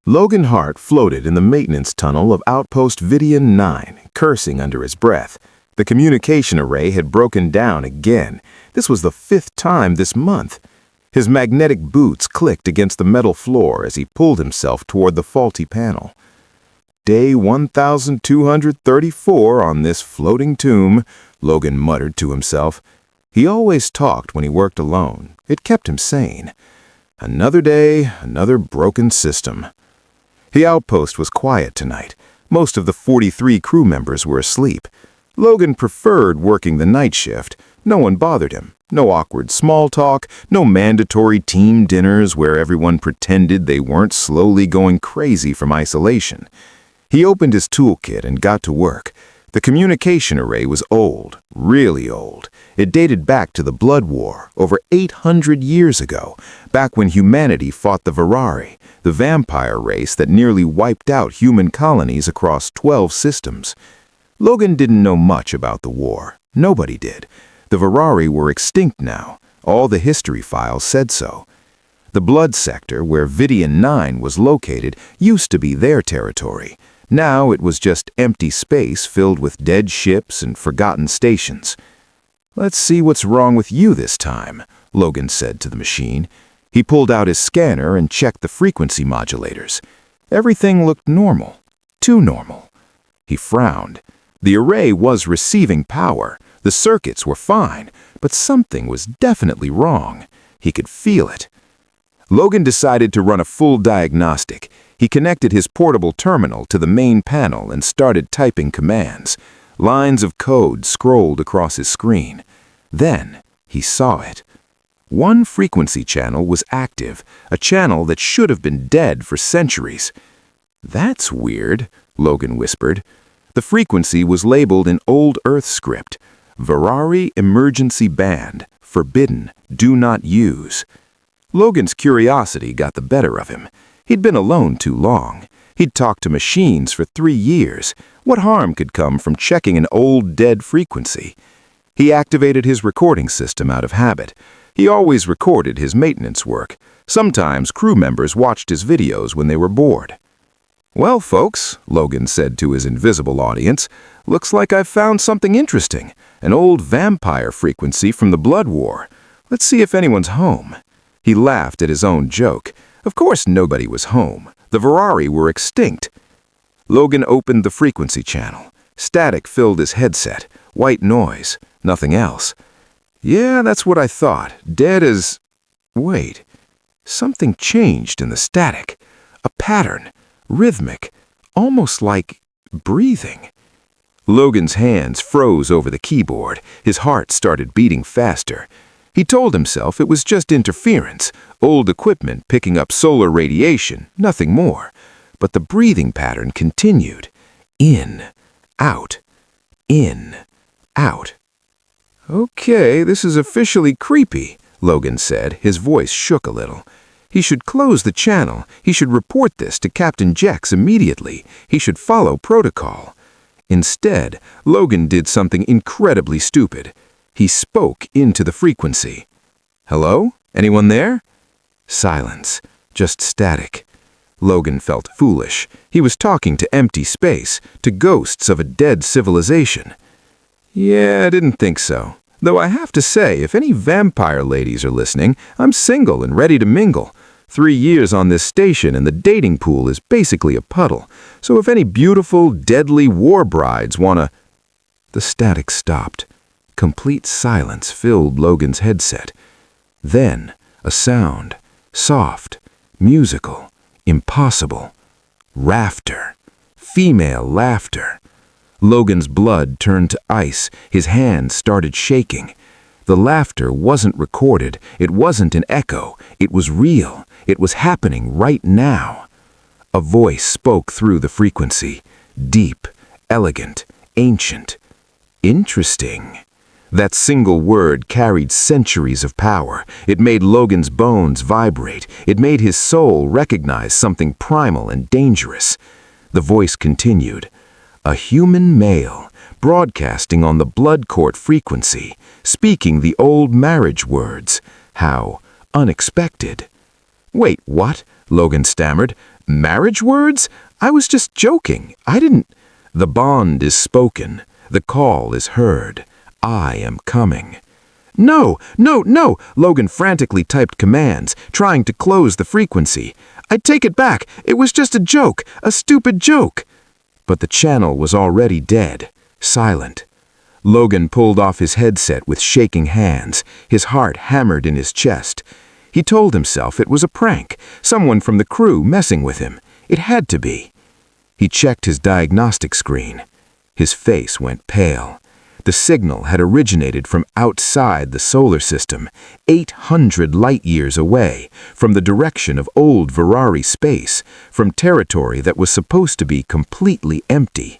Logan Hart floated in the maintenance tunnel of Outpost Vidian 9, cursing under his breath. The communication array had broken down again. This was the 5th time this month. His magnetic boots clicked against the metal floor as he pulled himself toward the faulty panel. Day 1234 on this floating tomb, Logan muttered to himself. He always talked when he worked alone. It kept him sane. Another day, another broken system. The outpost was quiet tonight. Most of the 43 crew members were asleep. Logan preferred working the night shift. No one bothered him. No awkward small talk, no mandatory team dinners where everyone pretended they weren't slowly going crazy from isolation. He opened his toolkit and got to work. The communication array was old, really old. It dated back to the Blood War, over 800 years ago, back when humanity fought the Virari, the vampire race that nearly wiped out human colonies across 12 systems. Logan didn't know much about the war. Nobody did. The Virari were extinct now. All the history files said so. The Blood Sector, where Vidian 9 was located, used to be their territory. Now it was just empty space filled with dead ships and forgotten stations. "Let's see what's wrong with you this time," Logan said to the machine. He pulled out his scanner and checked the frequency modulators. Everything looked normal. Too normal. He frowned. The array was receiving power. The circuits were fine, but something was definitely wrong. He could feel it. Logan decided to run a full diagnostic. He connected his portable terminal to the main panel and started typing commands. Lines of code scrolled across his screen. Then he saw it. One frequency channel was active, a channel that should have been dead for centuries. "That's weird," Logan whispered. The frequency was labeled in Old Earth script. Virari Emergency Band. Forbidden. Do not use. Logan's curiosity got the better of him. He'd been alone too long. He'd talked to machines for 3 years. What harm could come from checking an old, dead frequency? He activated his recording system out of habit. He always recorded his maintenance work. Sometimes crew members watched his videos when they were bored. "Well, folks," Logan said to his invisible audience, "looks like I've found something interesting. An old vampire frequency from the Blood War. Let's see if anyone's home." He laughed at his own joke. Of course nobody was home. The Virari were extinct. Logan opened the frequency channel. Static filled his headset. White noise. Nothing else. "Yeah, that's what I thought. Dead as..." Wait. Something changed in the static. A pattern. Rhythmic. Almost like breathing. Logan's hands froze over the keyboard. His heart started beating faster. He told himself it was just interference, old equipment picking up solar radiation, nothing more. But the breathing pattern continued. In, out, in, out. "Okay, this is officially creepy," Logan said. His voice shook a little. He should close the channel. He should report this to Captain Jex immediately. He should follow protocol. Instead, Logan did something incredibly stupid. He spoke into the frequency. "Hello? Anyone there?" Silence. Just static. Logan felt foolish. He was talking to empty space, to ghosts of a dead civilization. "Yeah, I didn't think so. Though I have to say, if any vampire ladies are listening, I'm single and ready to mingle. 3 years on this station and the dating pool is basically a puddle. So if any beautiful, deadly warbrides wanna..." The static stopped. Complete silence filled Logan's headset. Then, a sound. Soft. Musical. Impossible. Laughter. Female laughter. Logan's blood turned to ice. His hands started shaking. The laughter wasn't recorded. It wasn't an echo. It was real. It was happening right now. A voice spoke through the frequency. Deep, elegant, ancient. Interesting. That single word carried centuries of power. It made Logan's bones vibrate. It made his soul recognize something primal and dangerous. The voice continued. A human male, broadcasting on the blood court frequency, speaking the old marriage words. How unexpected. "Wait, what?" Logan stammered. "Marriage words? I was just joking. I didn't—" "The bond is spoken. The call is heard. I am coming." "No, no, no!" Logan frantically typed commands, trying to close the frequency. "I take it back. It was just a joke, a stupid joke." But the channel was already dead, silent. Logan pulled off his headset with shaking hands, his heart hammered in his chest. He told himself it was a prank, someone from the crew messing with him. It had to be. He checked his diagnostic screen. His face went pale. The signal had originated from outside the solar system, 800 light-years away, from the direction of old Virari space, from territory that was supposed to be completely empty.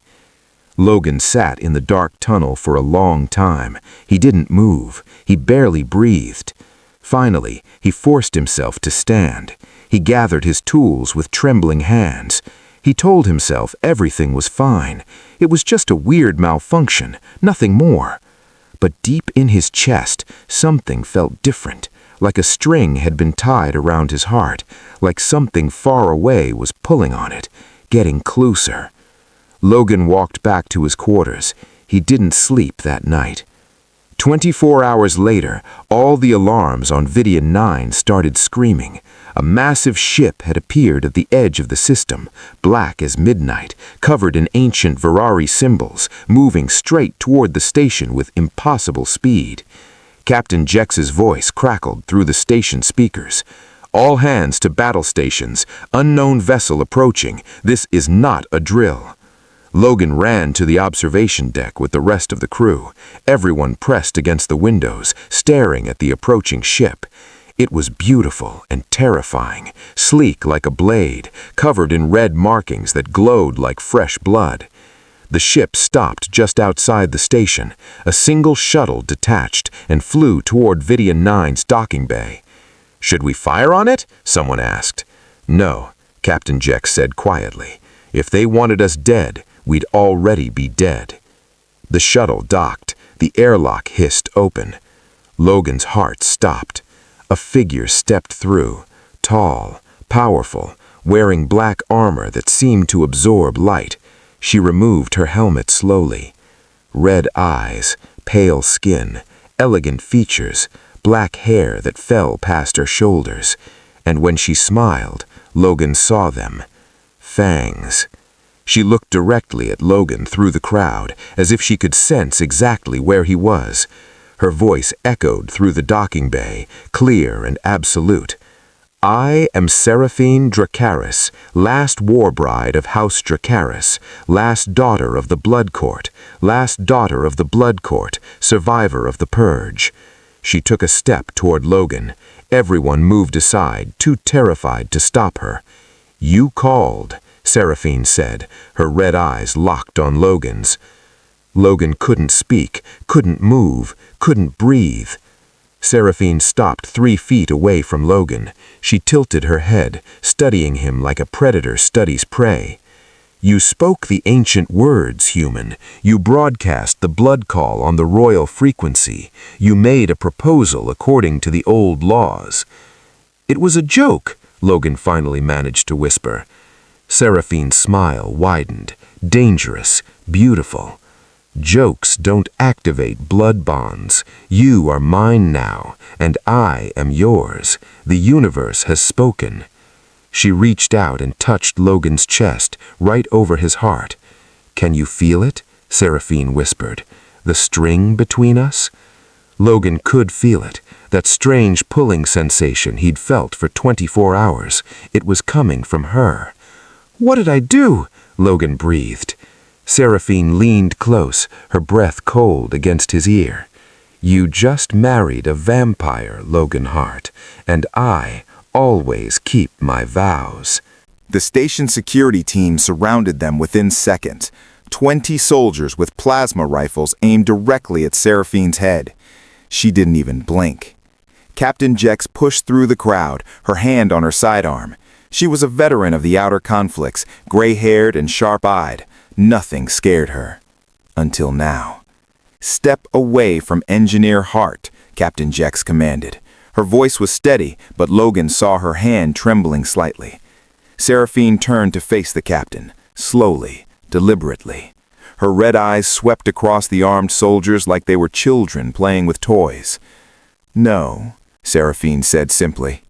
Logan sat in the dark tunnel for a long time. He didn't move. He barely breathed. Finally, he forced himself to stand. He gathered his tools with trembling hands. He told himself everything was fine. It was just a weird malfunction, nothing more. But deep in his chest, something felt different, like a string had been tied around his heart, like something far away was pulling on it, getting closer. Logan walked back to his quarters. He didn't sleep that night. 24 hours later, all the alarms on Vidian 9 started screaming. A massive ship had appeared at the edge of the system, black as midnight, covered in ancient Virari symbols, moving straight toward the station with impossible speed. Captain Jex's voice crackled through the station speakers. "All hands to battle stations. Unknown vessel approaching. This is not a drill." Logan ran to the observation deck with the rest of the crew. Everyone pressed against the windows, staring at the approaching ship. It was beautiful and terrifying, sleek like a blade, covered in red markings that glowed like fresh blood. The ship stopped just outside the station. A single shuttle detached and flew toward Vidian 9's docking bay. "Should we fire on it?" someone asked. "No," Captain Jex said quietly. "If they wanted us dead, we'd already be dead." The shuttle docked. The airlock hissed open. Logan's heart stopped. A figure stepped through, tall, powerful, wearing black armor that seemed to absorb light. She removed her helmet slowly. Red eyes, pale skin, elegant features, black hair that fell past her shoulders. And when she smiled, Logan saw them. Fangs. She looked directly at Logan through the crowd, as if she could sense exactly where he was. Her voice echoed through the docking bay, clear and absolute. "I am Seraphine Dracaris, last Warbride of House Dracaris, last daughter of the Blood Court, last daughter of the Blood Court, survivor of the Purge." She took a step toward Logan. Everyone moved aside, too terrified to stop her. "You called," Seraphine said, her red eyes locked on Logan's. Logan couldn't speak, couldn't move, couldn't breathe. Seraphine stopped 3 feet away from Logan. She tilted her head, studying him like a predator studies prey. "You spoke the ancient words, human. You broadcast the blood call on the royal frequency. You made a proposal according to the old laws." "It was a joke," Logan finally managed to whisper. Seraphine's smile widened, dangerous, beautiful. "Jokes don't activate blood bonds. You are mine now, and I am yours. The universe has spoken." She reached out and touched Logan's chest, right over his heart. "Can you feel it?" Seraphine whispered. "The string between us?" Logan could feel it, that strange pulling sensation he'd felt for 24 hours. It was coming from her. "What did I do?" Logan breathed. Seraphine leaned close, her breath cold against his ear. "You just married a vampire, Logan Hart, and I always keep my vows." The station security team surrounded them within seconds. 20 soldiers with plasma rifles aimed directly at Seraphine's head. She didn't even blink. Captain Jex pushed through the crowd, her hand on her sidearm. She was a veteran of the outer conflicts, gray-haired and sharp-eyed. Nothing scared her. Until now. "Step away from Engineer Hart," Captain Jex commanded. Her voice was steady, but Logan saw her hand trembling slightly. Seraphine turned to face the captain, slowly, deliberately. Her red eyes swept across the armed soldiers like they were children playing with toys. "No," Seraphine said simply.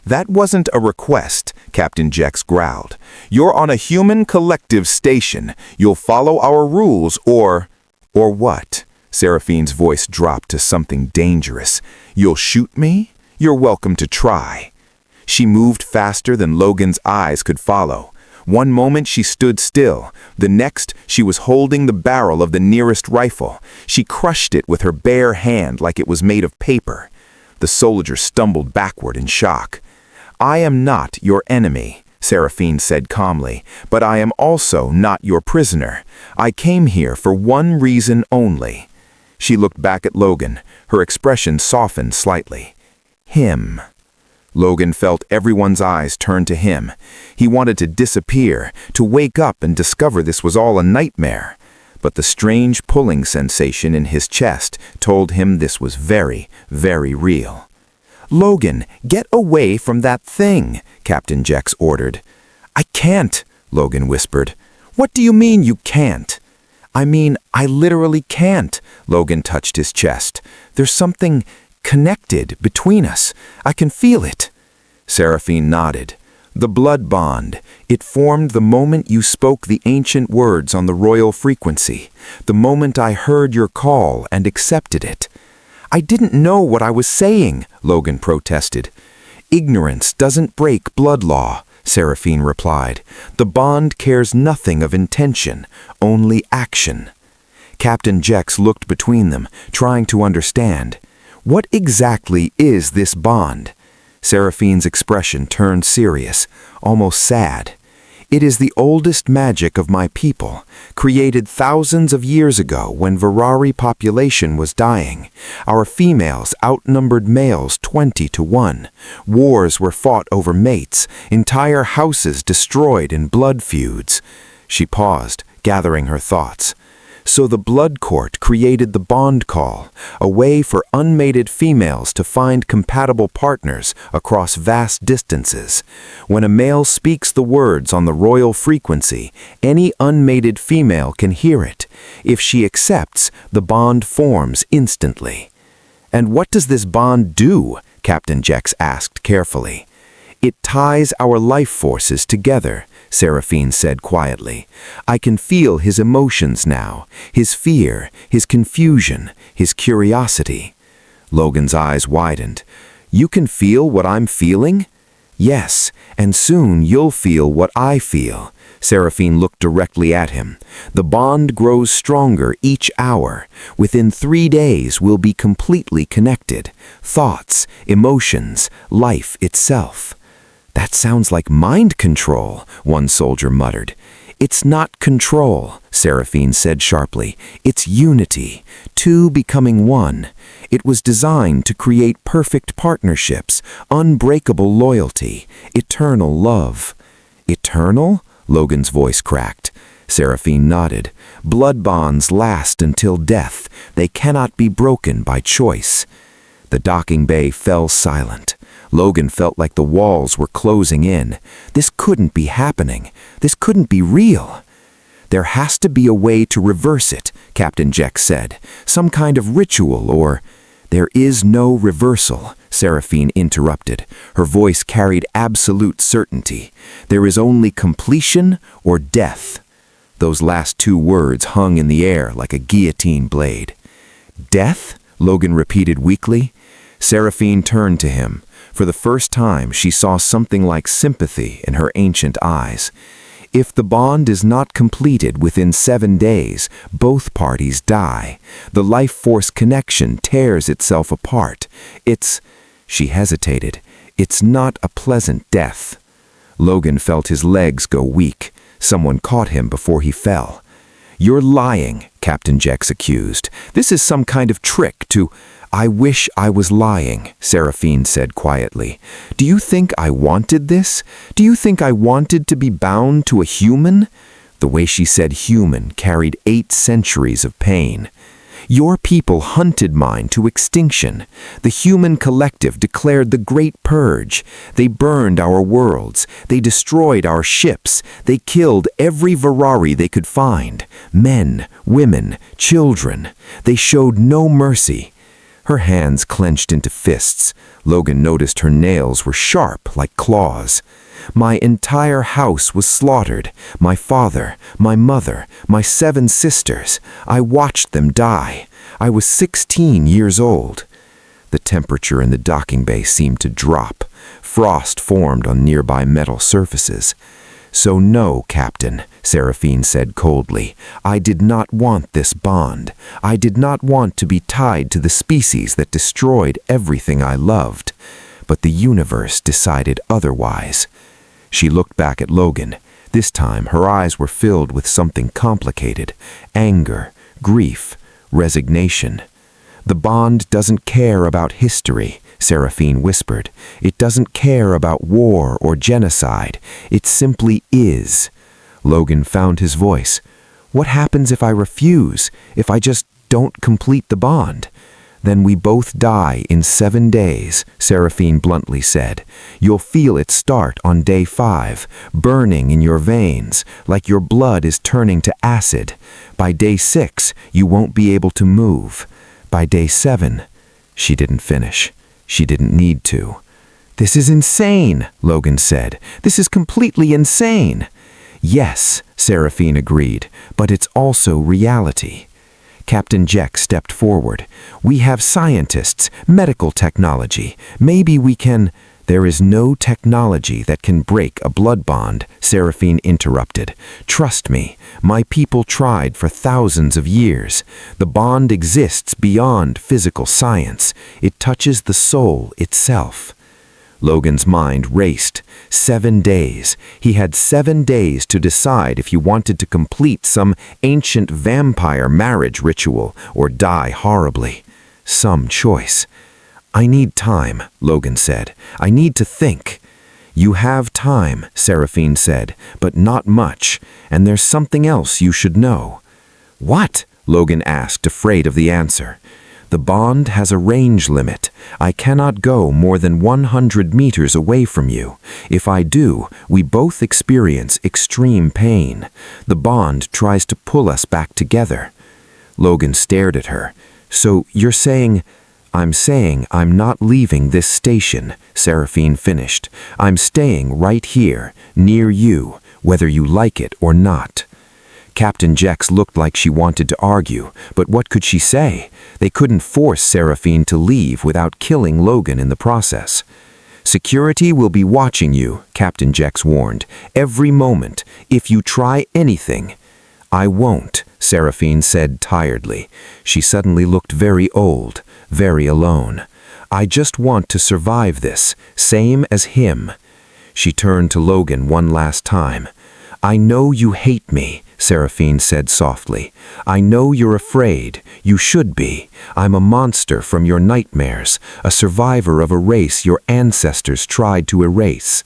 "That wasn't a request," Captain Jex growled. "You're on a human collective station. You'll follow our rules or what?" Seraphine's voice dropped to something dangerous. "You'll shoot me? You're welcome to try." She moved faster than Logan's eyes could follow. One moment she stood still. The next, she was holding the barrel of the nearest rifle. She crushed it with her bare hand like it was made of paper. The soldier stumbled backward in shock. "I am not your enemy," Seraphine said calmly, "but I am also not your prisoner. I came here for one reason only." She looked back at Logan. Her expression softened slightly. "Him." Logan felt everyone's eyes turn to him. He wanted to disappear, to wake up and discover this was all a nightmare. But the strange pulling sensation in his chest told him this was very, very real. "Logan, get away from that thing," Captain Jex ordered. "I can't," Logan whispered. "What do you mean you can't?" "I mean, I literally can't." Logan touched his chest. "There's something connected between us. I can feel it." Seraphine nodded. "The blood bond. It formed the moment you spoke the ancient words on the royal frequency. The moment I heard your call and accepted it." "I didn't know what I was saying," Logan protested. "Ignorance doesn't break blood law," Seraphine replied. "The bond cares nothing of intention, only action." Captain Jex looked between them, trying to understand. What exactly is this bond? Seraphine's expression turned serious, almost sad. "It is the oldest magic of my people, created thousands of years ago when Virari population was dying. Our females outnumbered males 20 to 1. Wars were fought over mates, entire houses destroyed in blood feuds." She paused, gathering her thoughts. "So the blood court created the bond call, a way for unmated females to find compatible partners across vast distances. When a male speaks the words on the royal frequency, any unmated female can hear it. If she accepts, the bond forms instantly." "And what does this bond do?" Captain Jex asked carefully. "It ties our life forces together," Seraphine said quietly. "I can feel his emotions now, his fear, his confusion, his curiosity." Logan's eyes widened. "You can feel what I'm feeling?" "Yes, and soon you'll feel what I feel." Seraphine looked directly at him. "The bond grows stronger each hour. Within 3 days we'll be completely connected. Thoughts, emotions, life itself." "That sounds like mind control," one soldier muttered. "It's not control," Seraphine said sharply. "It's unity, two becoming one. It was designed to create perfect partnerships, unbreakable loyalty, eternal love." "Eternal?" Logan's voice cracked. Seraphine nodded. "Blood bonds last until death. They cannot be broken by choice." The docking bay fell silent. Logan felt like the walls were closing in. This couldn't be happening. This couldn't be real. "There has to be a way to reverse it," Captain Jex said. "Some kind of ritual or—" "There is no reversal," Seraphine interrupted. Her voice carried absolute certainty. "There is only completion or death." Those last 2 words hung in the air like a guillotine blade. "Death?" Logan repeated weakly. Seraphine turned to him. For the first time, she saw something like sympathy in her ancient eyes. "If the bond is not completed within 7 days, both parties die. The life force connection tears itself apart. It's—" She hesitated. "It's not a pleasant death." Logan felt his legs go weak. Someone caught him before he fell. "You're lying," Captain Jex accused. "This is some kind of trick to—" "I wish I was lying," Seraphine said quietly. "Do you think I wanted this? Do you think I wanted to be bound to a human?" The way she said human carried 8 centuries of pain. Your people hunted mine to extinction. The human collective declared the Great Purge. They burned our worlds. They destroyed our ships. They killed every Varari they could find. Men, women, children. They showed no mercy. Her hands clenched into fists. Logan noticed her nails were sharp like claws. My entire house was slaughtered. My father, my mother, my 7 sisters. I watched them die. I was 16 years old. The temperature in the docking bay seemed to drop. Frost formed on nearby metal surfaces. So no, Captain, Seraphine said coldly. I did not want this bond. I did not want to be tied to the species that destroyed everything I loved. But the universe decided otherwise. She looked back at Logan. This time her eyes were filled with something complicated. Anger, grief, resignation. The bond doesn't care about history, Seraphine whispered. It doesn't care about war or genocide. It simply is. Logan found his voice. What happens if I refuse? If I just don't complete the bond? Then we both die in 7 days, Seraphine bluntly said. You'll feel it start on day 5, burning in your veins, like your blood is turning to acid. By day 6, you won't be able to move. By day 7, she didn't finish. She didn't need to. This is insane, Logan said. This is completely insane. Yes, Seraphine agreed, but it's also reality. Captain Jack stepped forward. We have scientists, medical technology. Maybe we can... There is no technology that can break a blood bond, Seraphine interrupted. Trust me, my people tried for thousands of years. The bond exists beyond physical science. It touches the soul itself. Logan's mind raced. 7 days. He had 7 days to decide if he wanted to complete some ancient vampire marriage ritual or die horribly. Some choice. I need time, Logan said. I need to think. You have time, Seraphine said, but not much, and there's something else you should know. What? Logan asked, afraid of the answer. The bond has a range limit. I cannot go more than 100 meters away from you. If I do, we both experience extreme pain. The bond tries to pull us back together. Logan stared at her. So you're saying... I'm saying I'm not leaving this station, Seraphine finished. I'm staying right here, near you, whether you like it or not. Captain Jex looked like she wanted to argue, but what could she say? They couldn't force Seraphine to leave without killing Logan in the process. Security will be watching you, Captain Jex warned, every moment, if you try anything. I won't, Seraphine said tiredly. She suddenly looked very old, very alone. I just want to survive this, same as him. She turned to Logan one last time. I know you hate me, Seraphine said softly. I know you're afraid. You should be. I'm a monster from your nightmares, a survivor of a race your ancestors tried to erase.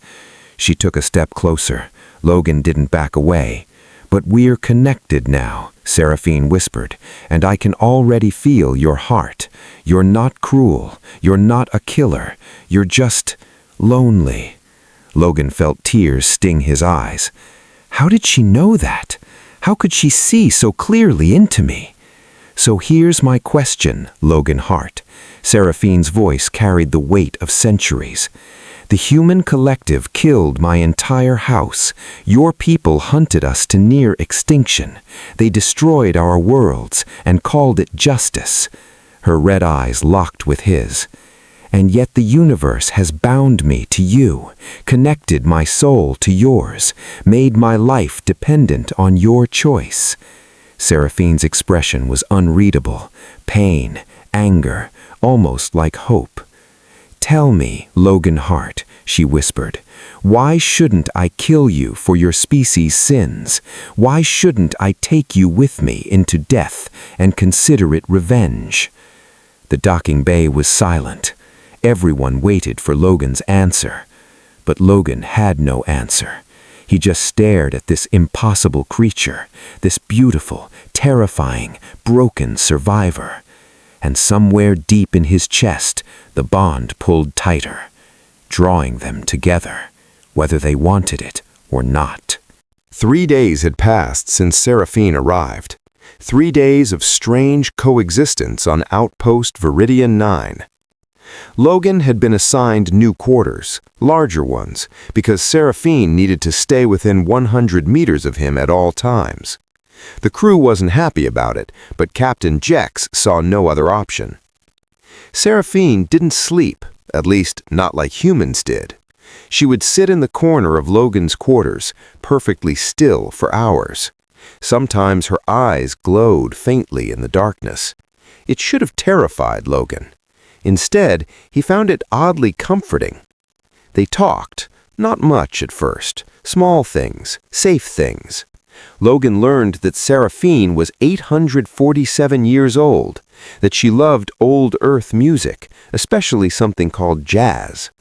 She took a step closer. Logan didn't back away. But we're connected now, Seraphine whispered, and I can already feel your heart. You're not cruel. You're not a killer. You're just lonely. Logan felt tears sting his eyes. How did she know that? How could she see so clearly into me? So here's my question, Logan Hart. Seraphine's voice carried the weight of centuries. The human collective killed my entire house. Your people hunted us to near extinction. They destroyed our worlds and called it justice. Her red eyes locked with his. And yet the universe has bound me to you, connected my soul to yours, made my life dependent on your choice. Seraphine's expression was unreadable. Pain, anger, almost like hope. Tell me, Logan Hart, she whispered, why shouldn't I kill you for your species' sins? Why shouldn't I take you with me into death and consider it revenge? The docking bay was silent. Everyone waited for Logan's answer. But Logan had no answer. He just stared at this impossible creature, this beautiful, terrifying, broken survivor. And somewhere deep in his chest, the bond pulled tighter, drawing them together, whether they wanted it or not. 3 days had passed since Seraphine arrived. 3 days of strange coexistence on Outpost Viridian 9. Logan had been assigned new quarters, larger ones, because Seraphine needed to stay within 100 meters of him at all times. The crew wasn't happy about it, but Captain Jex saw no other option. Seraphine didn't sleep, at least not like humans did. She would sit in the corner of Logan's quarters, perfectly still for hours. Sometimes her eyes glowed faintly in the darkness. It should have terrified Logan. Instead, he found it oddly comforting. They talked, not much at first, small things, safe things. Logan learned that Seraphine was 847 years old, that she loved old Earth music, especially something called jazz,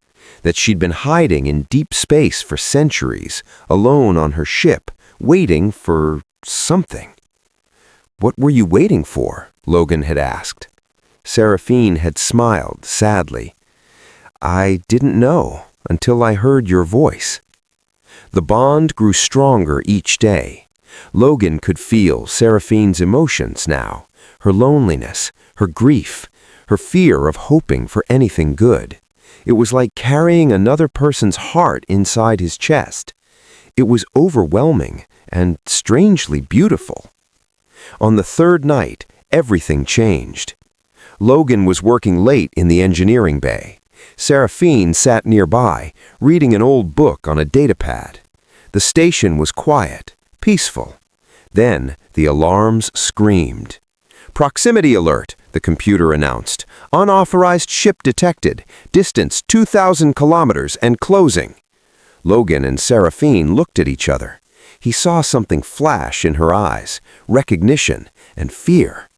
that she'd been hiding in deep space for centuries, alone on her ship, waiting for something. "What were you waiting for?" Logan had asked. Seraphine had smiled sadly. "I didn't know until I heard your voice." The bond grew stronger each day. Logan could feel Seraphine's emotions now, her loneliness, her grief, her fear of hoping for anything good. It was like carrying another person's heart inside his chest. It was overwhelming and strangely beautiful. On the third night, everything changed. Logan was working late in the engineering bay. Seraphine sat nearby, reading an old book on a datapad. The station was quiet, peaceful. Then the alarms screamed. "Proximity alert," the computer announced. "Unauthorized ship detected. Distance 2,000 kilometers and closing." Logan and Seraphine looked at each other. He saw something flash in her eyes, recognition and fear.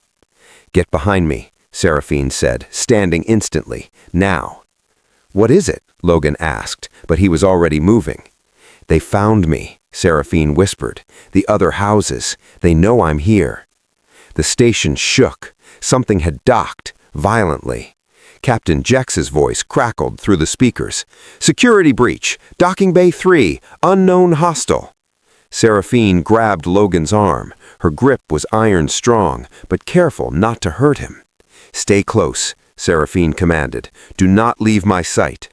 "Get behind me," Seraphine said, standing instantly. "Now." "What is it?" Logan asked, but he was already moving. "They found me," Seraphine whispered. "The other houses. They know I'm here." The station shook. Something had docked, violently. Captain Jex's voice crackled through the speakers. "Security breach! Docking Bay 3! Unknown hostile!" Seraphine grabbed Logan's arm. Her grip was iron strong, but careful not to hurt him. "Stay close," Seraphine commanded. "Do not leave my sight."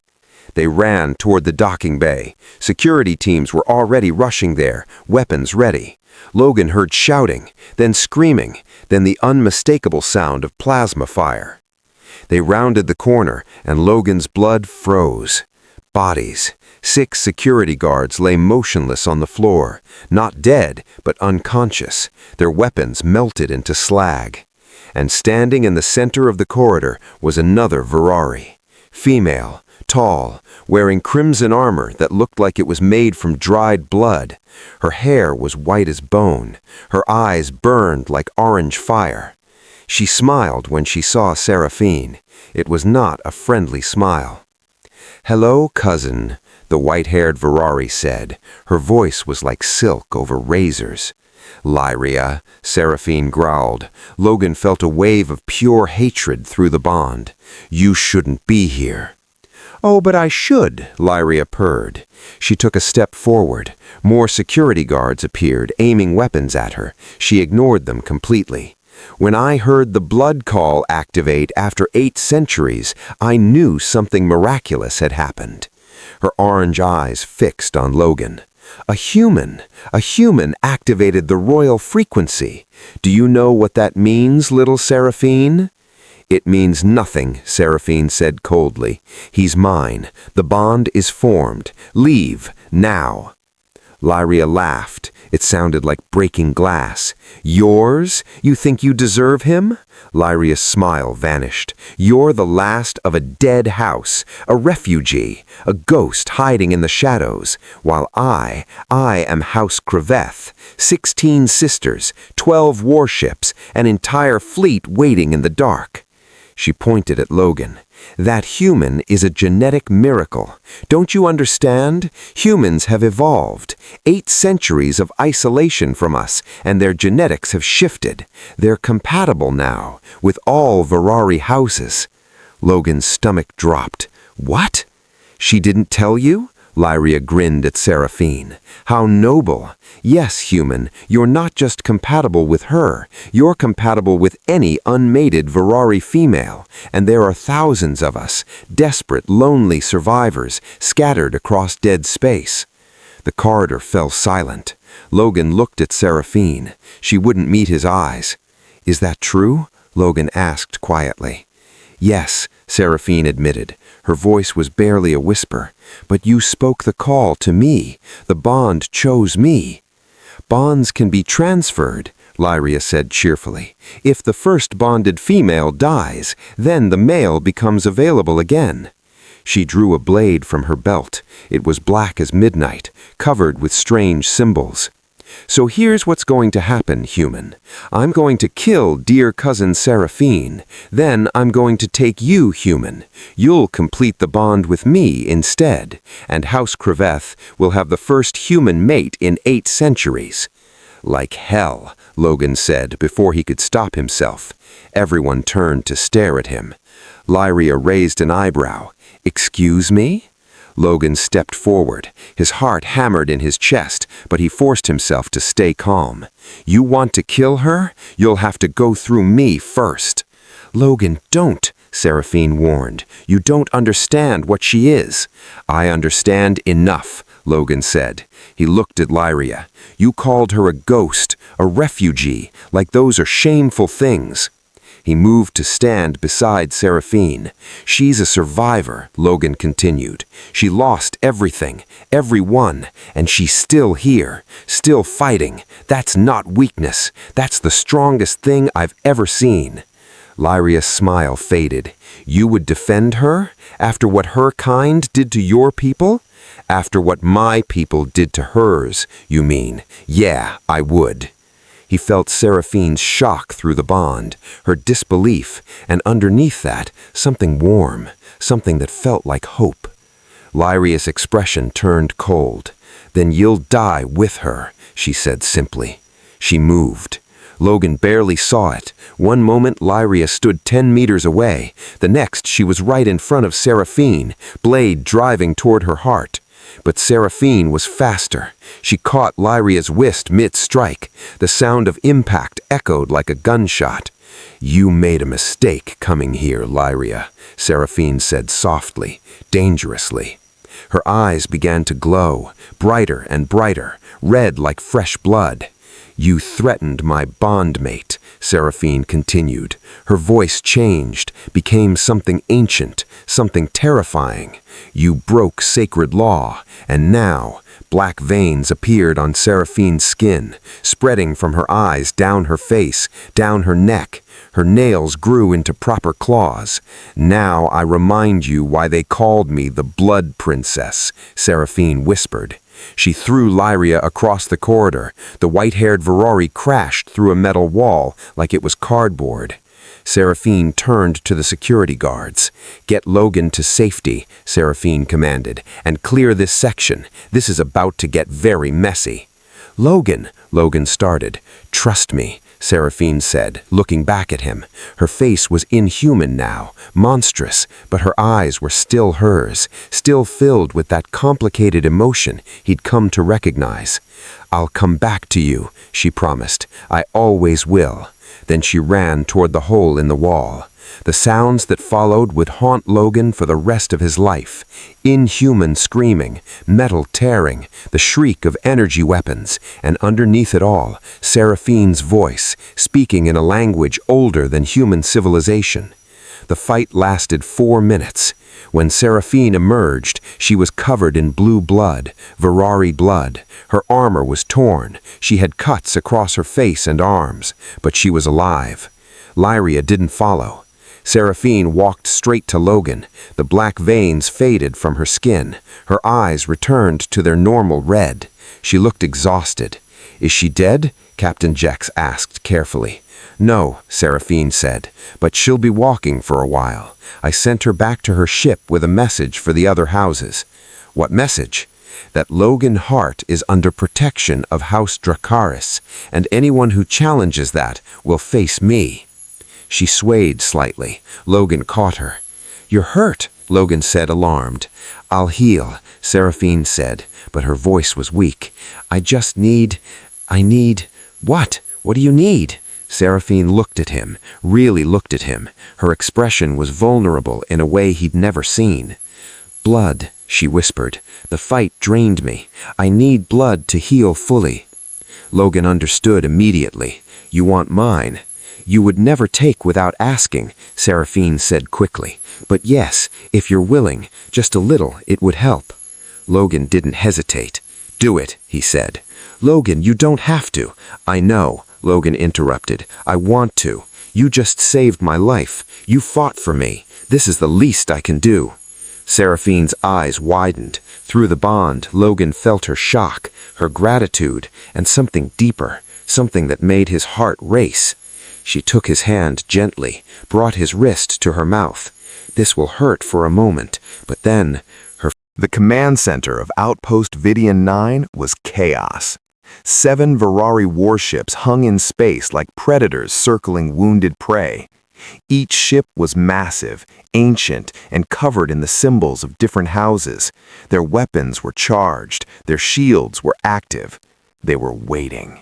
They ran toward the docking bay. Security teams were already rushing there, weapons ready. Logan heard shouting, then screaming, then the unmistakable sound of plasma fire. They rounded the corner, and Logan's blood froze. Bodies. 6 security guards lay motionless on the floor, not dead, but unconscious, their weapons melted into slag. And standing in the center of the corridor was another Virari. Female, tall, wearing crimson armor that looked like it was made from dried blood. Her hair was white as bone. Her eyes burned like orange fire. She smiled when she saw Seraphine. It was not a friendly smile. "Hello, cousin," the white-haired Virari said. Her voice was like silk over razors. "Lyria," Seraphine growled. Logan felt a wave of pure hatred through the bond. "You shouldn't be here." "Oh, but I should," Lyria purred. She took a step forward. More security guards appeared, aiming weapons at her. She ignored them completely. "When I heard the blood call activate after 8 centuries, I knew something miraculous had happened." Her orange eyes fixed on Logan. A human activated the royal frequency. "Do you know what that means, little Seraphine?" "It means nothing," Seraphine said coldly. "He's mine. The bond is formed. Leave, now." Lyria laughed. It sounded like breaking glass. "Yours? You think you deserve him?" Lyria's smile vanished. "You're the last of a dead house, a refugee, a ghost hiding in the shadows, while I am House Creveth, 16 sisters, 12 warships, an entire fleet waiting in the dark." She pointed at Logan. "That human is a genetic miracle. Don't you understand? Humans have evolved. 8 centuries of isolation from us, and their genetics have shifted. They're compatible now, with all Virari houses." Logan's stomach dropped. "What? She didn't tell you?" Lyria grinned at Seraphine. "How noble. Yes, human, you're not just compatible with her, you're compatible with any unmated Virari female, and there are thousands of us, desperate, lonely survivors, scattered across dead space." The corridor fell silent. Logan looked at Seraphine. She wouldn't meet his eyes. "Is that true?" Logan asked quietly. "Yes," Seraphine admitted. Her voice was barely a whisper. "But you spoke the call to me. The bond chose me." "Bonds can be transferred," Lyria said cheerfully. "If the first bonded female dies, then the male becomes available again." She drew a blade from her belt. It was black as midnight, covered with strange symbols. "So here's what's going to happen, human. I'm going to kill dear cousin Seraphine. Then I'm going to take you, human. You'll complete the bond with me instead, and House Creveth will have the first human mate in 8 centuries. "Like hell," Logan said before he could stop himself. Everyone turned to stare at him. Lyria raised an eyebrow. "Excuse me?" Logan stepped forward. His heart hammered in his chest, but he forced himself to stay calm. "You want to kill her? You'll have to go through me first." "Logan, don't," Seraphine warned. "You don't understand what she is." "I understand enough," Logan said. He looked at Lyria. "You called her a ghost, a refugee, like those are shameful things." He moved to stand beside Seraphine. "She's a survivor," Logan continued. "She lost everything, everyone, and she's still here, still fighting. That's not weakness. That's the strongest thing I've ever seen." Lyria's smile faded. "You would defend her? After what her kind did to your people?" "After what my people did to hers, you mean? Yeah, I would." He felt Seraphine's shock through the bond, her disbelief, and underneath that, something warm, something that felt like hope. Lyria's expression turned cold. "Then you'll die with her," she said simply. She moved. Logan barely saw it. One moment Lyria stood 10 meters away. The next she was right in front of Seraphine, blade driving toward her heart. But Seraphine was faster. She caught Lyria's wrist mid-strike. The sound of impact echoed like a gunshot. "You made a mistake coming here, Lyria," Seraphine said softly, dangerously. Her eyes began to glow, brighter and brighter, red like fresh blood. "You threatened my bondmate," Seraphine continued. Her voice changed, became something ancient, something terrifying. "You broke sacred law, and now..." Black veins appeared on Seraphine's skin, spreading from her eyes down her face, down her neck. Her nails grew into proper claws. "Now I remind you why they called me the Blood Princess," Seraphine whispered. She threw Lyria across the corridor. The white-haired Virari crashed through a metal wall like it was cardboard. Seraphine turned to the security guards. "Get Logan to safety," Seraphine commanded, "and clear this section. This is about to get very messy." "Logan," Logan started. "Trust me," Seraphine said, looking back at him. Her face was inhuman now, monstrous, but her eyes were still hers, still filled with that complicated emotion he'd come to recognize. "I'll come back to you," she promised. "I always will." Then she ran toward the hole in the wall. The sounds that followed would haunt Logan for the rest of his life. Inhuman screaming, metal tearing, the shriek of energy weapons, and underneath it all, Seraphine's voice, speaking in a language older than human civilization. The fight lasted 4 minutes. When Seraphine emerged, she was covered in blue blood, Virari blood. Her armor was torn. She had cuts across her face and arms, but she was alive. Lyria didn't follow. Seraphine walked straight to Logan. The black veins faded from her skin. Her eyes returned to their normal red. She looked exhausted. Is she dead? Captain Jex asked carefully. No, Seraphine said, but she'll be walking for a while. I sent her back to her ship with a message for the other houses. What message? That Logan Hart is under protection of House Dracarys, and anyone who challenges that will face me. She swayed slightly. Logan caught her. You're hurt, Logan said, alarmed. I'll heal, Seraphine said, but her voice was weak. I need... What? What do you need? Seraphine looked at him, really looked at him. Her expression was vulnerable in a way he'd never seen. Blood, she whispered. The fight drained me. I need blood to heal fully. Logan understood immediately. You want mine? You would never take without asking, Seraphine said quickly. But yes, if you're willing, just a little, it would help. Logan didn't hesitate. Do it, he said. Logan, you don't have to. I know, Logan interrupted. I want to. You just saved my life. You fought for me. This is the least I can do. Seraphine's eyes widened. Through the bond, Logan felt her shock, her gratitude, and something deeper, something that made his heart race. She took his hand gently, brought his wrist to her mouth. This will hurt for a moment, but then The command center of Outpost Vidian 9 was chaos. 7 Virari warships hung in space like predators circling wounded prey. Each ship was massive, ancient, and covered in the symbols of different houses. Their weapons were charged, their shields were active. They were waiting.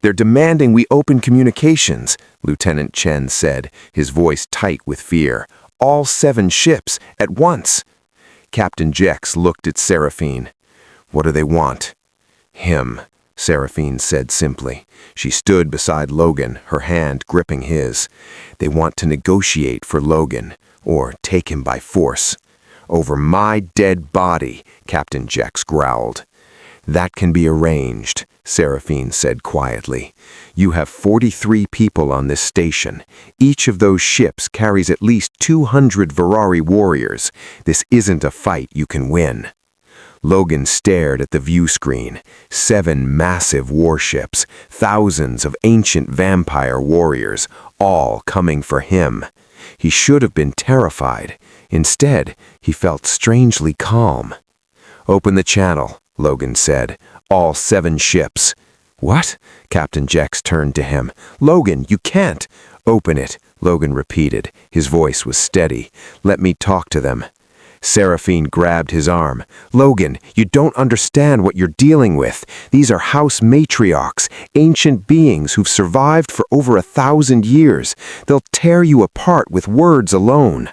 They're demanding we open communications, Lieutenant Chen said, his voice tight with fear. All 7 ships, at once. Captain Jex looked at Seraphine. What do they want? Him, Seraphine said simply. She stood beside Logan, her hand gripping his. They want to negotiate for Logan, or take him by force. Over my dead body, Captain Jex growled. That can be arranged, Seraphine said quietly. You have 43 people on this station. Each of those ships carries at least 200 Virari warriors. This isn't a fight you can win. Logan stared at the view screen. 7 massive warships, thousands of ancient vampire warriors, all coming for him. He should have been terrified. Instead, he felt strangely calm. Open the channel, Logan said. All 7 ships. What? Captain Jex turned to him. Logan, you can't. Open it, Logan repeated. His voice was steady. Let me talk to them. Seraphine grabbed his arm. Logan, you don't understand what you're dealing with. These are house matriarchs, ancient beings who've survived for over 1,000 years. They'll tear you apart with words alone.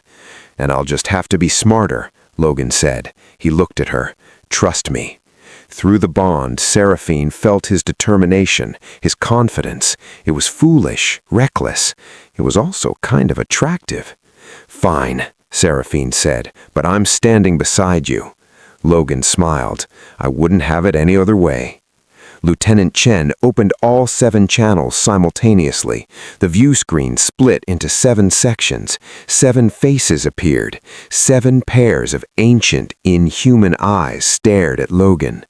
And I'll just have to be smarter, Logan said. He looked at her. Trust me. Through the bond, Seraphine felt his determination, his confidence. It was foolish, reckless. It was also kind of attractive. Fine, Seraphine said, but I'm standing beside you. Logan smiled. I wouldn't have it any other way. Lieutenant Chen opened all 7 channels simultaneously. The view screen split into 7 sections. 7 faces appeared. 7 pairs of ancient, inhuman eyes stared at Logan.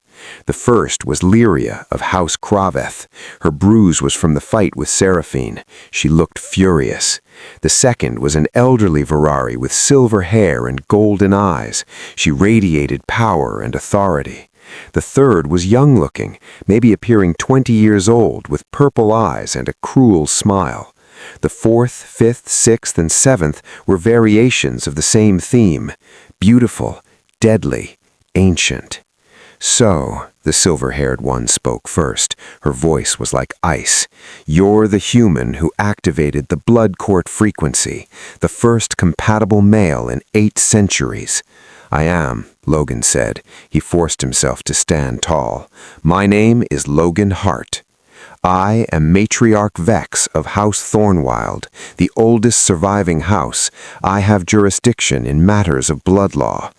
The first was Lyria of House Kraveth. Her bruise was from the fight with Seraphine. She looked furious. The second was an elderly Virari with silver hair and golden eyes. She radiated power and authority. The third was young-looking, maybe appearing 20 years old, with purple eyes and a cruel smile. The 4th, 5th, 6th, and 7th were variations of the same theme: beautiful, deadly, ancient. So, the silver-haired one spoke first. Her voice was like ice. You're the human who activated the blood court frequency, the first compatible male in 8 centuries. I am, Logan said. He forced himself to stand tall. My name is Logan Hart. I am Matriarch Vex of House Thornwild, the oldest surviving house. I have jurisdiction in matters of blood law.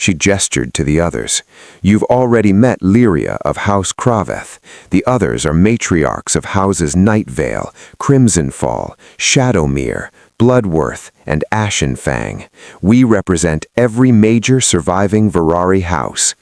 She gestured to the others. You've already met Lyria of House Kraveth. The others are matriarchs of houses Nightvale, Crimsonfall, Shadowmere, Bloodworth, and Ashenfang. We represent every major surviving Virari house.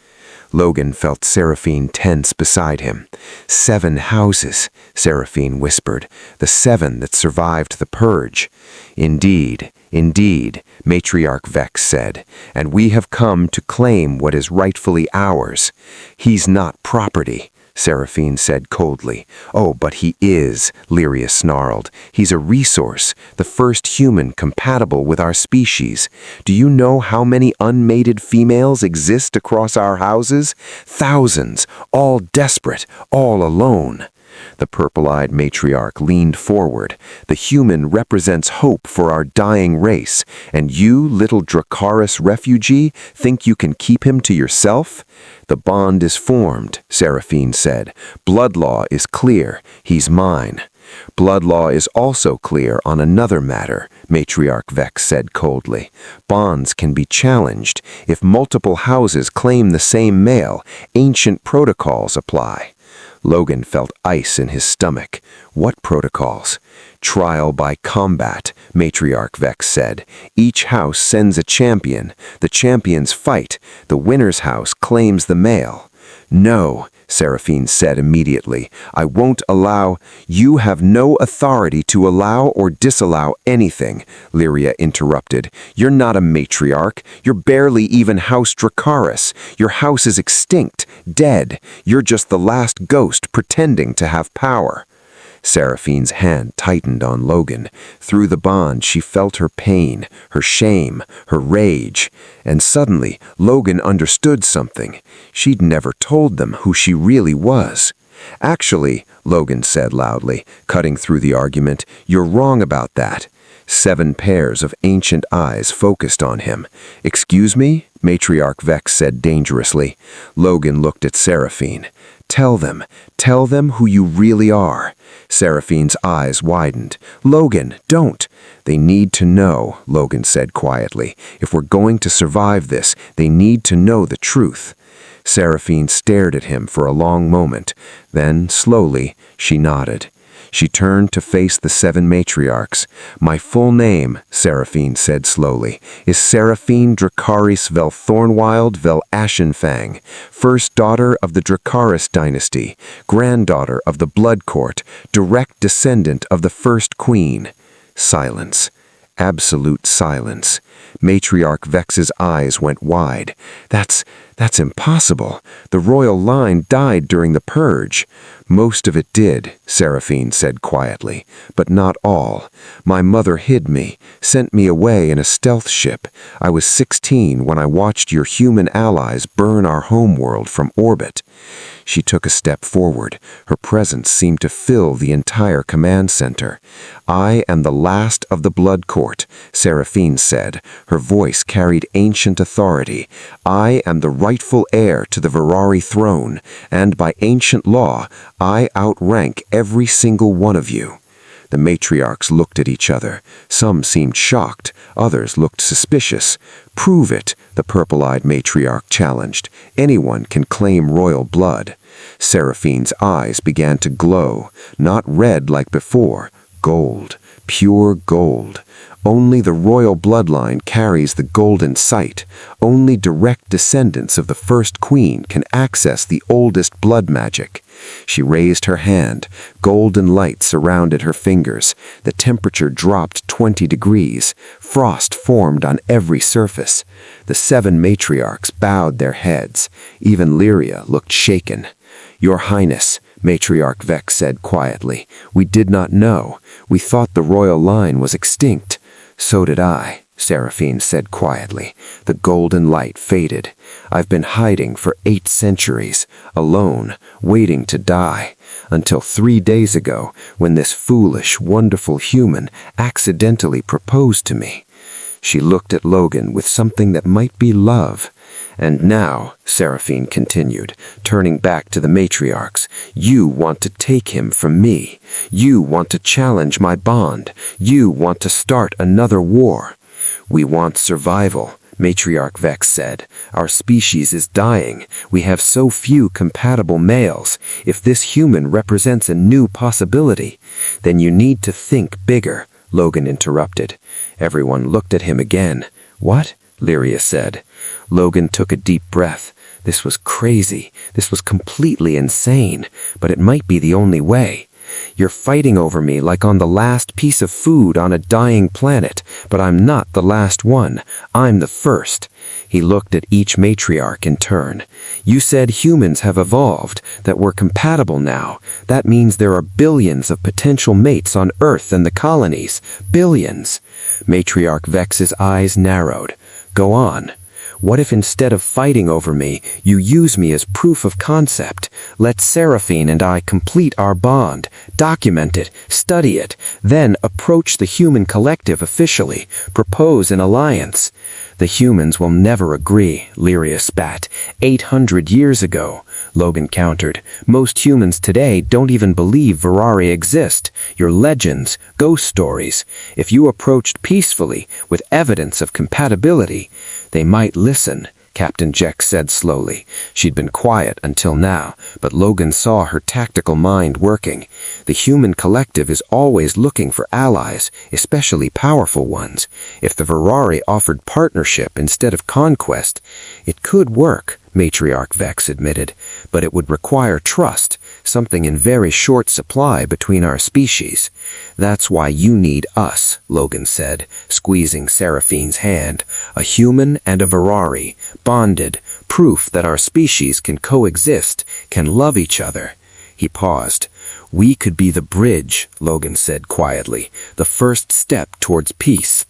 Logan felt Seraphine tense beside him. 7 houses, Seraphine whispered, the 7 that survived the purge. Indeed, indeed, Matriarch Vex said, and we have come to claim what is rightfully ours. He's not property, Seraphine said coldly. Oh, but he is, Lyria snarled. He's a resource, the first human compatible with our species. Do you know how many unmated females exist across our houses? Thousands, all desperate, all alone. The purple-eyed matriarch leaned forward. The human represents hope for our dying race, and you, little Dracarys refugee, think you can keep him to yourself? The bond is formed, Seraphine said. Blood law is clear. He's mine. Blood law is also clear on another matter, Matriarch Vex said coldly. Bonds can be challenged. If multiple houses claim the same male, ancient protocols apply. Logan felt ice in his stomach. What protocols? Trial by combat, Matriarch Vex said. Each house sends a champion. The champions fight. The winner's house claims the male. No, Seraphine said immediately. I won't allow. You have no authority to allow or disallow anything, Lyria interrupted. You're not a matriarch. You're barely even House Dracarys. Your house is extinct, dead. You're just the last ghost pretending to have power. Seraphine's hand tightened on Logan. Through the bond, she felt her pain, her shame, her rage. And suddenly, Logan understood something. She'd never told them who she really was. Actually, Logan said loudly, cutting through the argument, you're wrong about that. 7 pairs of ancient eyes focused on him. Excuse me? Matriarch Vex said dangerously. Logan looked at Seraphine. Tell them who you really are. Seraphine's eyes widened. Logan, don't. They need to know, Logan said quietly. If we're going to survive this, they need to know the truth. Seraphine stared at him for a long moment. Then, slowly, she nodded. She turned to face the 7 matriarchs. My full name, Seraphine said slowly, is Seraphine Dracarys vel Thornwild vel Ashenfang, first daughter of the Dracarys dynasty, granddaughter of the Blood Court, direct descendant of the first queen. Silence. Absolute silence. Matriarch Vex's eyes went wide. That's impossible. The royal line died during the purge. Most of it did, Seraphine said quietly, but not all. My mother hid me, sent me away in a stealth ship. I was 16 when I watched your human allies burn our homeworld from orbit. She took a step forward. Her presence seemed to fill the entire command center. I am the last of the Blood Court, Seraphine said. Her voice carried ancient authority. I am the rightful heir to the Virari throne, and by ancient law, I outrank every single one of you. The matriarchs looked at each other. Some seemed shocked, others looked suspicious. Prove it, the purple-eyed matriarch challenged. Anyone can claim royal blood. Seraphine's eyes began to glow, not red like before, gold, pure gold. Only the royal bloodline carries the golden sight. Only direct descendants of the first queen can access the oldest blood magic. She raised her hand. Golden light surrounded her fingers. The temperature dropped 20 degrees. Frost formed on every surface. The 7 matriarchs bowed their heads. Even Lyria looked shaken. Your Highness, Matriarch Vex said quietly, we did not know. We thought the royal line was extinct. So did I, Seraphine said quietly. The golden light faded. I've been hiding for 8 centuries, alone, waiting to die, until 3 days ago, when this foolish, wonderful human accidentally proposed to me. She looked at Logan with something that might be love. And now, Seraphine continued, turning back to the matriarchs, you want to take him from me. You want to challenge my bond. You want to start another war. We want survival, Matriarch Vex said. Our species is dying. We have so few compatible males. If this human represents a new possibility, then you need to think bigger, Logan interrupted. Everyone looked at him again. What? Lyria said. Logan took a deep breath. This was crazy. This was completely insane, but it might be the only way. You're fighting over me like on the last piece of food on a dying planet, but I'm not the last one. I'm the first. He looked at each matriarch in turn. You said humans have evolved, that we're compatible now. That means there are billions of potential mates on Earth and the colonies. Billions. Matriarch Vex's eyes narrowed. Go on. What if instead of fighting over me, you use me as proof of concept? Let Seraphine and I complete our bond, document it, study it, then approach the human collective officially, propose an alliance. The humans will never agree, Lyria spat. 800 years ago, Logan countered. Most humans today don't even believe Virari exist. You're legends, ghost stories. If you approached peacefully, with evidence of compatibility, they might listen, Captain Jex said slowly. She'd been quiet until now, but Logan saw her tactical mind working. The human collective is always looking for allies, especially powerful ones. If the Virari offered partnership instead of conquest, it could work, Matriarch Vex admitted, but it would require trust, something in very short supply between our species. That's why you need us, Logan said, squeezing Seraphine's hand. A human and a Virari, bonded, proof that our species can coexist, can love each other. He paused. We could be the bridge, Logan said quietly, the first step towards peace.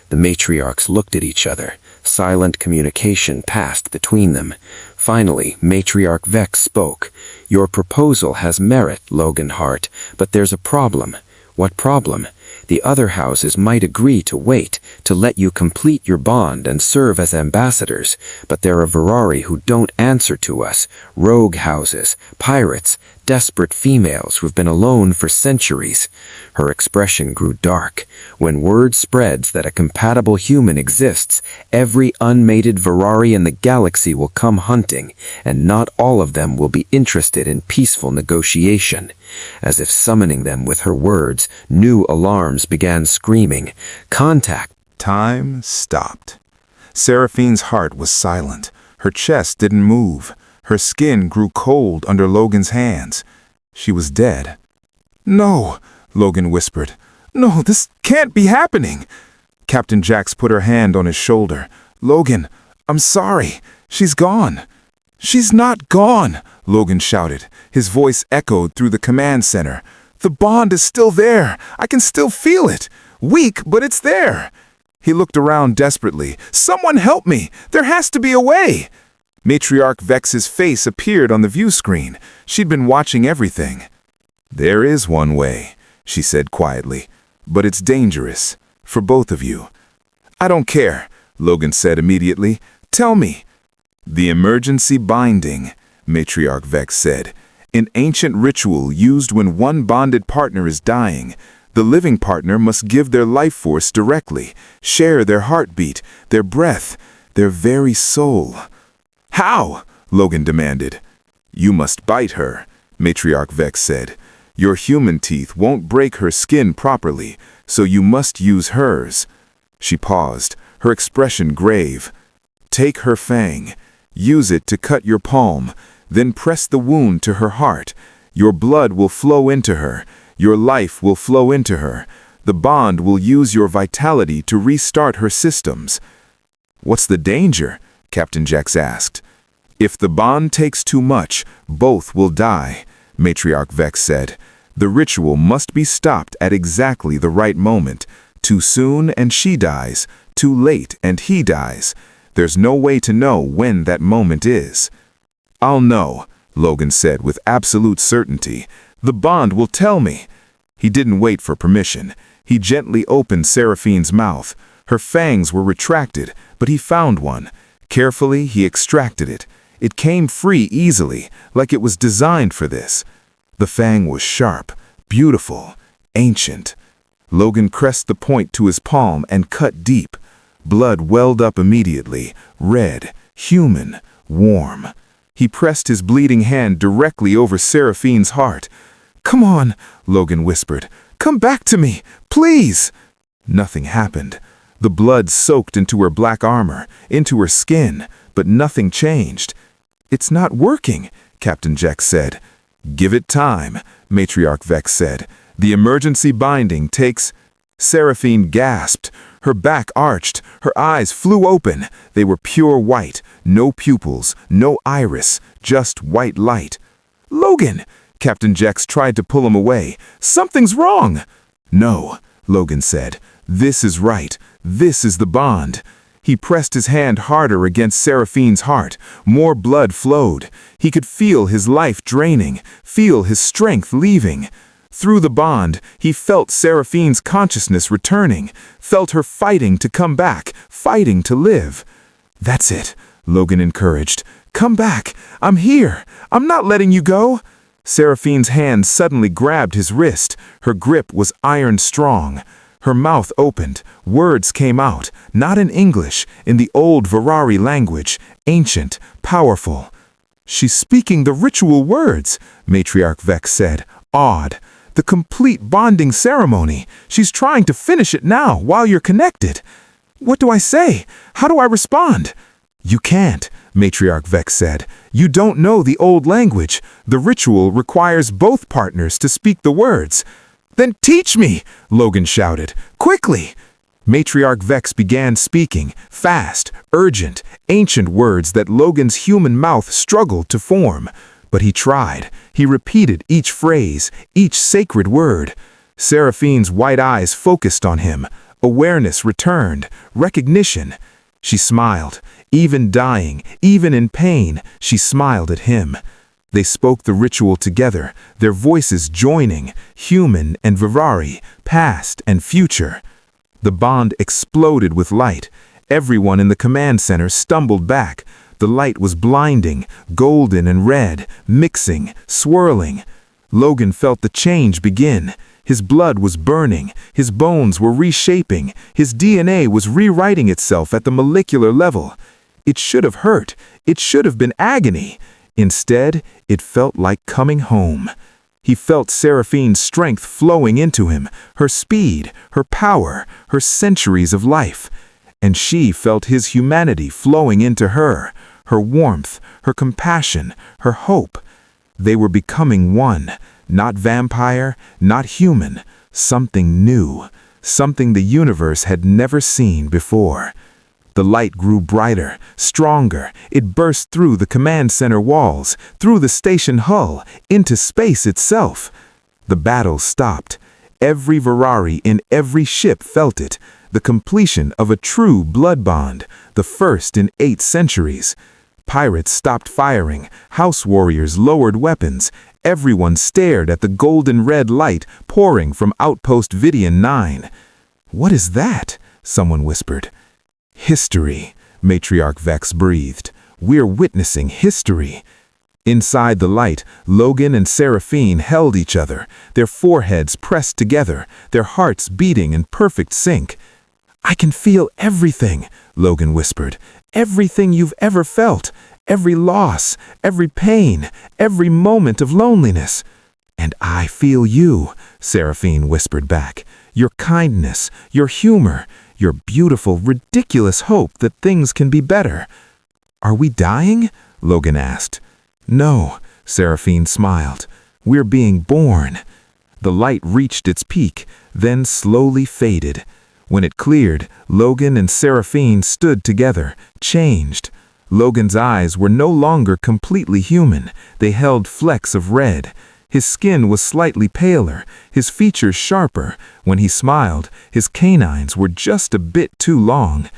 The matriarchs looked at each other. Silent communication passed between them. Finally, Matriarch Vex spoke. Your proposal has merit, Logan Hart, but there's a problem. What problem? The other houses might agree to wait, to let you complete your bond and serve as ambassadors, but there are Virari who don't answer to us, rogue houses, pirates, desperate females who've been alone for centuries. Her expression grew dark. When word spreads that a compatible human exists, every unmated Virari in the galaxy will come hunting, and not all of them will be interested in peaceful negotiation. As if summoning them with her words, new alarms began screaming. Contact! Time stopped. Seraphine's heart was silent. Her chest didn't move. Her skin grew cold under Logan's hands. She was dead. No, Logan whispered. No, this can't be happening. Captain Jax put her hand on his shoulder. Logan, I'm sorry. She's gone. She's not gone, Logan shouted. His voice echoed through the command center. The bond is still there. I can still feel it. Weak, but it's there. He looked around desperately. Someone help me. There has to be a way. Matriarch Vex's face appeared on the view screen. She'd been watching everything. There is one way, she said quietly, but it's dangerous for both of you. I don't care, Logan said immediately. Tell me. The emergency binding, Matriarch Vex said. An ancient ritual used when one bonded partner is dying. The living partner must give their life force directly, share their heartbeat, their breath, their very soul. How? Logan demanded. You must bite her, Matriarch Vex said. Your human teeth won't break her skin properly, so you must use hers. She paused, her expression grave. Take her fang. Use it to cut your palm, then press the wound to her heart. Your blood will flow into her. Your life will flow into her. The bond will use your vitality to restart her systems. What's the danger? Captain Jax asked. If the bond takes too much, both will die, Matriarch Vex said. The ritual must be stopped at exactly the right moment. Too soon and she dies. Too late and he dies. There's no way to know when that moment is. I'll know, Logan said with absolute certainty. The bond will tell me. He didn't wait for permission. He gently opened Seraphine's mouth. Her fangs were retracted, but he found one. Carefully, he extracted it. It came free easily, like it was designed for this. The fang was sharp, beautiful, ancient. Logan pressed the point to his palm and cut deep. Blood welled up immediately, red, human, warm. He pressed his bleeding hand directly over Seraphine's heart. Come on, Logan whispered. Come back to me, please. Nothing happened. The blood soaked into her black armor, into her skin, but nothing changed. It's not working, Captain Jex said. Give it time, Matriarch Vex said. The emergency binding takes... Seraphine gasped. Her back arched. Her eyes flew open. They were pure white. No pupils, no iris, just white light. Logan! Captain Jex tried to pull him away. Something's wrong! No, Logan said. This is right. This is the bond. He pressed his hand harder against Seraphine's heart. More blood flowed. He could feel his life draining, feel his strength leaving. Through the bond, he felt Seraphine's consciousness returning, felt her fighting to come back, fighting to live. That's it, Logan encouraged. Come back. I'm here. I'm not letting you go. Seraphine's hand suddenly grabbed his wrist. Her grip was iron strong. Her mouth opened. Words came out, not in English, in the old Varari language, ancient, powerful. She's speaking the ritual words, Matriarch Vex said, awed. The complete bonding ceremony. She's trying to finish it now, while you're connected. What do I say? How do I respond? You can't, Matriarch Vex said. You don't know the old language. The ritual requires both partners to speak the words. Then teach me, Logan shouted. Quickly! Matriarch Vex began speaking, fast, urgent, ancient words that Logan's human mouth struggled to form. But he tried. He repeated each phrase, each sacred word. Seraphine's white eyes focused on him. Awareness returned. Recognition. She smiled. Even dying, even in pain, she smiled at him. They spoke the ritual together, their voices joining, human and Varari, past and future. The bond exploded with light. Everyone in the command center stumbled back. The light was blinding, golden and red, mixing, swirling. Logan felt the change begin. His blood was burning, his bones were reshaping, his DNA was rewriting itself at the molecular level. It should have hurt, it should have been agony. Instead, it felt like coming home. He felt Seraphine's strength flowing into him, her speed, her power, her centuries of life. And she felt his humanity flowing into her. Her warmth, her compassion, her hope. They were becoming one, not vampire, not human, something new, something the universe had never seen before. The light grew brighter, stronger. It burst through the command center walls, through the station hull, into space itself. The battle stopped. Every Varari in every ship felt it, the completion of a true blood bond, the first in 8 centuries. Pirates stopped firing, house warriors lowered weapons, everyone stared at the golden red light pouring from Outpost Vidian 9. What is that? Someone whispered. History, Matriarch Vex breathed. We're witnessing history. Inside the light, Logan and Seraphine held each other, their foreheads pressed together, their hearts beating in perfect sync. I can feel everything, Logan whispered. Everything you've ever felt. Every loss, every pain, every moment of loneliness. And I feel you, Seraphine whispered back. Your kindness, your humor, your beautiful, ridiculous hope that things can be better. Are we dying? Logan asked. No, Seraphine smiled. We're being born. The light reached its peak, then slowly faded. When it cleared, Logan and Seraphine stood together, changed. Logan's eyes were no longer completely human. They held flecks of red. His skin was slightly paler, his features sharper. When he smiled, his canines were just a bit too long.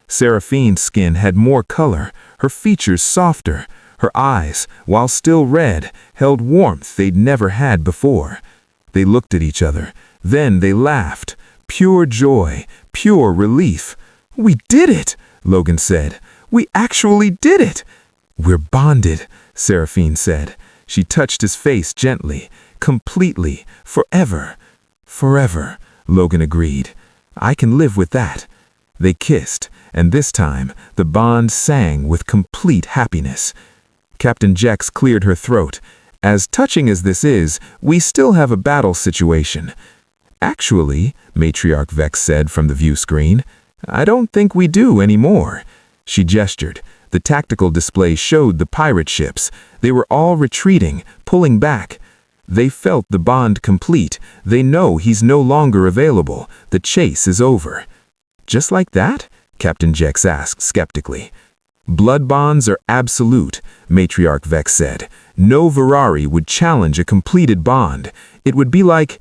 Seraphine's skin had more color, her features softer. Her eyes, while still red, held warmth they'd never had before. They looked at each other. Then they laughed. Pure joy, pure relief. We did it, Logan said. We actually did it. We're bonded, Seraphine said. She touched his face gently, completely, forever. Forever, Logan agreed. I can live with that. They kissed, and this time the bond sang with complete happiness. Captain Jex cleared her throat. As touching as this is, we still have a battle situation. Actually, Matriarch Vex said from the view screen, I don't think we do anymore. She gestured. The tactical display showed the pirate ships. They were all retreating, pulling back. They felt the bond complete. They know he's no longer available. The chase is over. Just like that? Captain Jex asked skeptically. Blood bonds are absolute, Matriarch Vex said. No Virari would challenge a completed bond. It would be like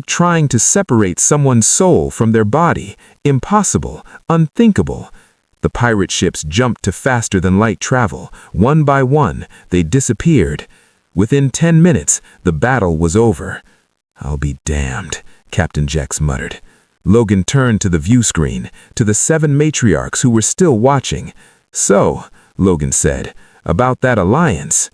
trying to separate someone's soul from their body. Impossible, unthinkable. The pirate ships jumped to faster-than-light travel. One by one, they disappeared. Within 10 minutes, the battle was over. "I'll be damned," Captain Jex muttered. Logan turned to the view screen, to the 7 matriarchs who were still watching. "So," Logan said, "about that alliance."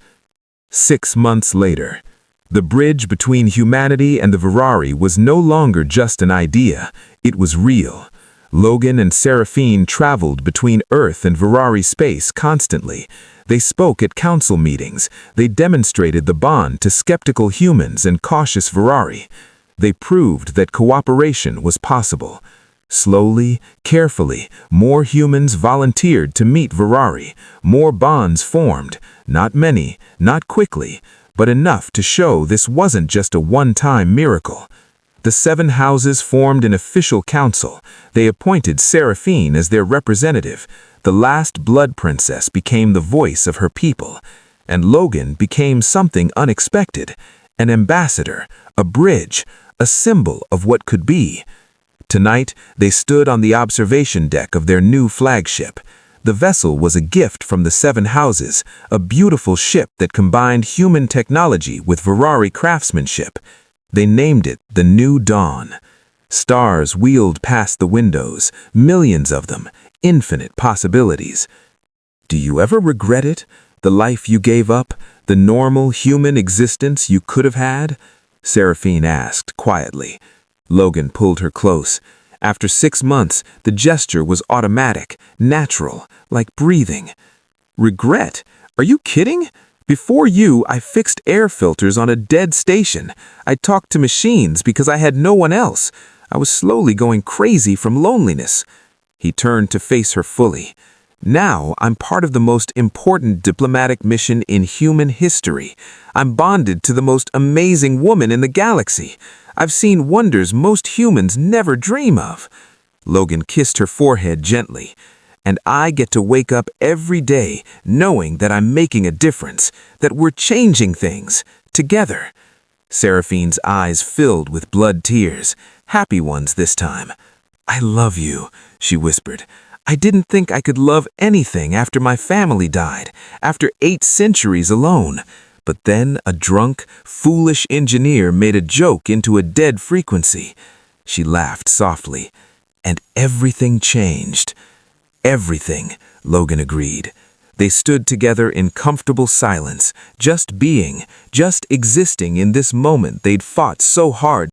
6 months later, the bridge between humanity and the Virari was no longer just an idea. It was real. Logan and Seraphine traveled between Earth and Virari space constantly. They spoke at council meetings. They demonstrated the bond to skeptical humans and cautious Virari. They proved that cooperation was possible. Slowly, carefully, more humans volunteered to meet Virari. More bonds formed. Not many, not quickly, but enough to show this wasn't just a one-time miracle. The 7 houses formed an official council. They appointed Seraphine as their representative. The last blood princess became the voice of her people. And Logan became something unexpected. An ambassador, a bridge, a symbol of what could be. Tonight, they stood on the observation deck of their new flagship. The vessel was a gift from the 7 houses, a beautiful ship that combined human technology with Virari craftsmanship. They named it the New Dawn. Stars wheeled past the windows, millions of them, infinite possibilities. "Do you ever regret it? The life you gave up? The normal human existence you could have had?" Seraphine asked quietly. Logan pulled her close. After 6 months, the gesture was automatic, natural, like breathing. "Regret? Are you kidding? Before you, I fixed air filters on a dead station. I talked to machines because I had no one else. I was slowly going crazy from loneliness." He turned to face her fully. "Now I'm part of the most important diplomatic mission in human history. I'm bonded to the most amazing woman in the galaxy. I've seen wonders most humans never dream of." Logan kissed her forehead gently. "And I get to wake up every day knowing that I'm making a difference, that we're changing things, together." Seraphine's eyes filled with blood tears, happy ones this time. "I love you," she whispered. "I didn't think I could love anything after my family died, after 8 centuries alone. But then a drunk, foolish engineer made a joke into a dead frequency." She laughed softly. "And everything changed." "Everything," Logan agreed. They stood together in comfortable silence, just being, just existing in this moment they'd fought so hard